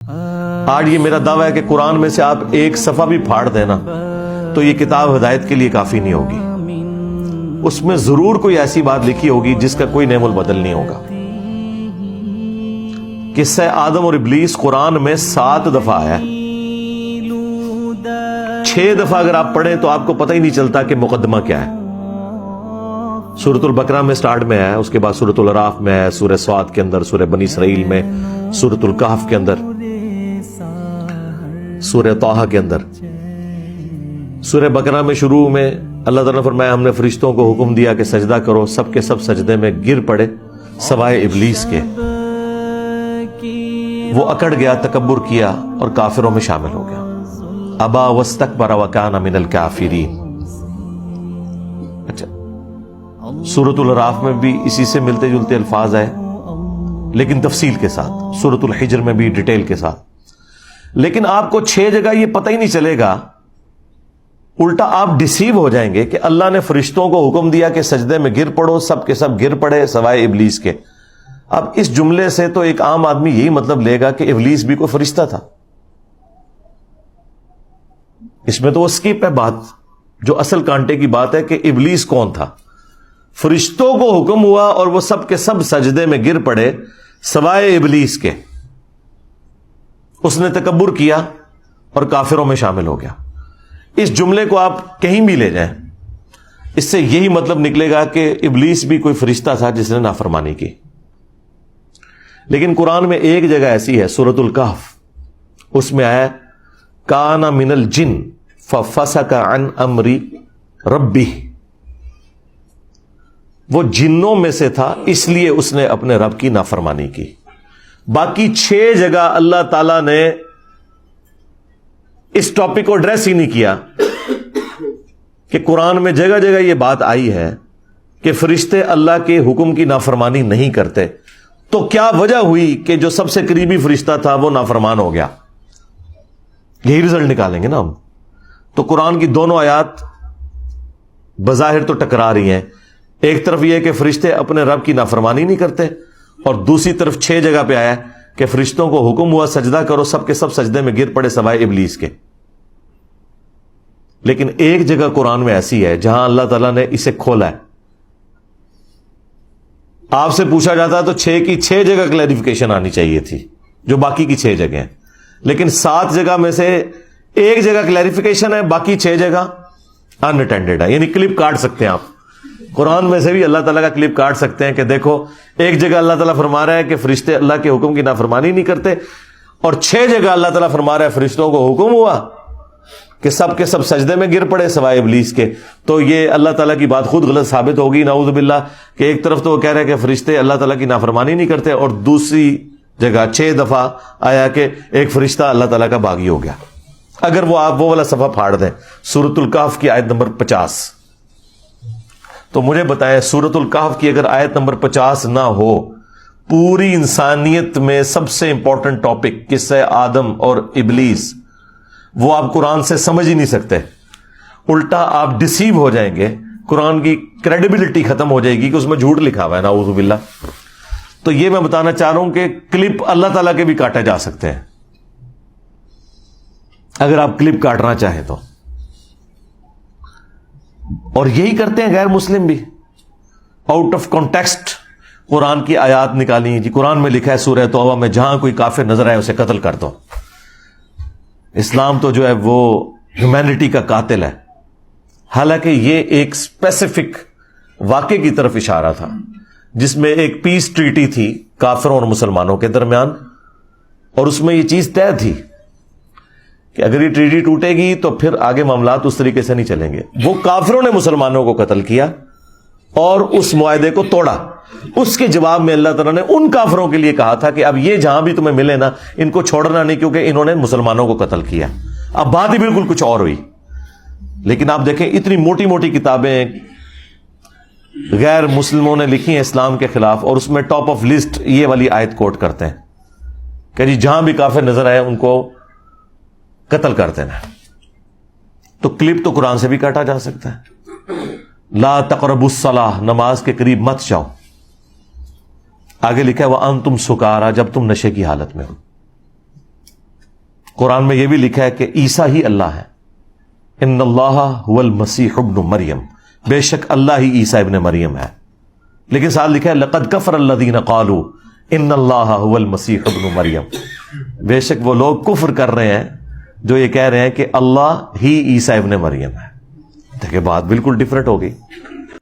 آج یہ میرا دعویٰ ہے کہ قرآن میں سے آپ ایک صفحہ بھی پھاڑ دینا تو یہ کتاب ہدایت کے لیے کافی نہیں ہوگی. اس میں ضرور کوئی ایسی بات لکھی ہوگی جس کا کوئی نعم البدل نہیں ہوگا. قصہ آدم اور ابلیس قرآن میں 7 دفعہ آیا ہے. 6 دفعہ اگر آپ پڑھیں تو آپ کو پتہ ہی نہیں چلتا کہ مقدمہ کیا ہے. سورۃ البقرہ میں سٹارٹ میں آیا, اس کے بعد سورۃ الاعراف میں آیا, سورہ سواد کے اندر, سورہ بنی اسرائیل میں, سورۃ الکہف کے اندر, سورہ طٰہٰ کے اندر. سورہ بقرہ میں شروع میں اللہ تعالیٰ نے فرمایا ہم نے فرشتوں کو حکم دیا کہ سجدہ کرو, سب کے سب سجدے میں گر پڑے سوائے ابلیس کے. وہ اکڑ گیا, تکبر کیا اور کافروں میں شامل ہو گیا. ابا واستکبر وکان من الکافرین. اچھا, سورۃ الاعراف میں بھی اسی سے ملتے جلتے الفاظ آئے لیکن تفصیل کے ساتھ, سورۃ الحجر میں بھی ڈیٹیل کے ساتھ. لیکن آپ کو 6 جگہ یہ پتہ ہی نہیں چلے گا, الٹا آپ ڈسیو ہو جائیں گے کہ اللہ نے فرشتوں کو حکم دیا کہ سجدے میں گر پڑو, سب کے سب گر پڑے سوائے ابلیس کے. اب اس جملے سے تو ایک عام آدمی یہی مطلب لے گا کہ ابلیس بھی کوئی فرشتہ تھا. اس میں تو وہ اسکپ ہے بات, جو اصل کانٹے کی بات ہے کہ ابلیس کون تھا. فرشتوں کو حکم ہوا اور وہ سب کے سب سجدے میں گر پڑے سوائے ابلیس کے. اس نے تکبر کیا اور کافروں میں شامل ہو گیا. اس جملے کو آپ کہیں بھی لے جائیں, اس سے یہی مطلب نکلے گا کہ ابلیس بھی کوئی فرشتہ تھا جس نے نافرمانی کی. لیکن قرآن میں ایک جگہ ایسی ہے, سورۃ الکہف, اس میں آیا کان من الجن ففسق عن امر ربہ. وہ جنوں میں سے تھا اس لیے اس نے اپنے رب کی نافرمانی کی. باقی 6 جگہ اللہ تعالی نے اس ٹاپک کو ایڈریس ہی نہیں کیا کہ قرآن میں جگہ جگہ یہ بات آئی ہے کہ فرشتے اللہ کے حکم کی نافرمانی نہیں کرتے. تو کیا وجہ ہوئی کہ جو سب سے قریبی فرشتہ تھا وہ نافرمان ہو گیا؟ یہی رزلٹ نکالیں گے نا ہم. تو قرآن کی دونوں آیات بظاہر تو ٹکرا رہی ہیں. ایک طرف یہ کہ فرشتے اپنے رب کی نافرمانی نہیں کرتے, اور دوسری طرف 6 جگہ پہ آیا کہ فرشتوں کو حکم ہوا سجدہ کرو, سب کے سب سجدے میں گر پڑے سوائے ابلیس کے. لیکن ایک جگہ قرآن میں ایسی ہے جہاں اللہ تعالیٰ نے اسے کھولا ہے. آپ سے پوچھا جاتا ہے تو 6 کی 6 جگہ کلیریفیکیشن آنی چاہیے تھی جو باقی کی 6 جگہ ہیں. لیکن 7 جگہ میں سے ایک جگہ کلیریفیکیشن ہے, باقی 6 جگہ ان اٹینڈڈ ہے. یعنی کلپ کاٹ سکتے ہیں آپ قرآن میں سے بھی, اللہ تعالیٰ کا کلپ کاٹ سکتے ہیں کہ دیکھو ایک جگہ اللہ تعالیٰ فرما رہا ہے کہ فرشتے اللہ کے حکم کی نافرمانی نہیں کرتے, اور 6 جگہ اللہ تعالیٰ فرما رہا ہے فرشتوں کو حکم ہوا کہ سب کے سب سجدے میں گر پڑے سوائے ابلیس کے. تو یہ اللہ تعالیٰ کی بات خود غلط ثابت ہوگی نعوذ باللہ, کہ ایک طرف تو وہ کہہ رہے ہیں کہ فرشتے اللہ تعالیٰ کی نافرمانی نہیں کرتے, اور دوسری جگہ 6 دفعہ آیا کہ ایک فرشتہ اللہ تعالیٰ کا باغی ہو گیا. اگر وہ آپ وہ والا صفحہ پھاڑ دیں سورۃ الکہف کی آیت نمبر 50, تو مجھے بتائیں سورۃ الکہف کی اگر آیت نمبر 50 نہ ہو, پوری انسانیت میں سب سے امپورٹنٹ ٹاپک قصہ آدم اور ابلیس, وہ آپ قرآن سے سمجھ ہی نہیں سکتے. الٹا آپ ڈسیو ہو جائیں گے, قرآن کی کریڈیبلٹی ختم ہو جائے گی کہ اس میں جھوٹ لکھا ہوا ہے نعوذ باللہ. تو یہ میں بتانا چاہ رہا ہوں کہ کلپ اللہ تعالیٰ کے بھی کاٹے جا سکتے ہیں اگر آپ کلپ کاٹنا چاہیں تو, اور یہی کرتے ہیں غیر مسلم بھی. آؤٹ آف کانٹیکسٹ قرآن کی آیات نکالی, جی قرآن میں لکھا ہے سورہ توبہ میں جہاں کوئی کافر نظر آئے اسے قتل کر دو. اسلام تو جو ہے وہ ہیومینٹی کا قاتل ہے. حالانکہ یہ ایک اسپیسیفک واقعے کی طرف اشارہ تھا جس میں ایک پیس ٹریٹی تھی کافروں اور مسلمانوں کے درمیان, اور اس میں یہ چیز طے تھی کہ اگر یہ ٹریٹی ٹوٹے گی تو پھر آگے معاملات اس طریقے سے نہیں چلیں گے. وہ کافروں نے مسلمانوں کو قتل کیا اور اس معاہدے کو توڑا. اس کے جواب میں اللہ تعالیٰ نے ان کافروں کے لیے کہا تھا کہ اب یہ جہاں بھی تمہیں ملے نا ان کو چھوڑنا نہیں, کیونکہ انہوں نے مسلمانوں کو قتل کیا. اب بات ہی بالکل کچھ اور ہوئی. لیکن آپ دیکھیں اتنی موٹی موٹی کتابیں غیر مسلموں نے لکھی ہیں اسلام کے خلاف, اور اس میں ٹاپ آف لسٹ یہ والی آیت کوٹ کرتے ہیں کہ جی جہاں بھی کافر نظر آئے ان کو قتل کر دینا. تو کلپ تو قرآن سے بھی کاٹا جا سکتا ہے. لا تقربوا الصلاۃ, نماز کے قریب مت جاؤ. آگے لکھا ہے وَأَنْتُمْ سُکارا, جب تم نشے کی حالت میں ہو. قرآن میں یہ بھی لکھا ہے کہ عیسیٰ ہی اللہ ہے، ان اللہ هو المسیح ابن مریم، بے شک اللہ ہی عیسیٰ ابن مریم ہے. لیکن ساتھ لکھا ہے لقد کفر الذین قالوا ان اللہ هو المسیح ابن مریم، بے شک وہ لوگ کفر کر رہے ہیں جو یہ کہہ رہے ہیں کہ اللہ ہی عیسیٰ ابن مریم ہے. دیکھیں بات بالکل ڈفرنٹ ہو گئی.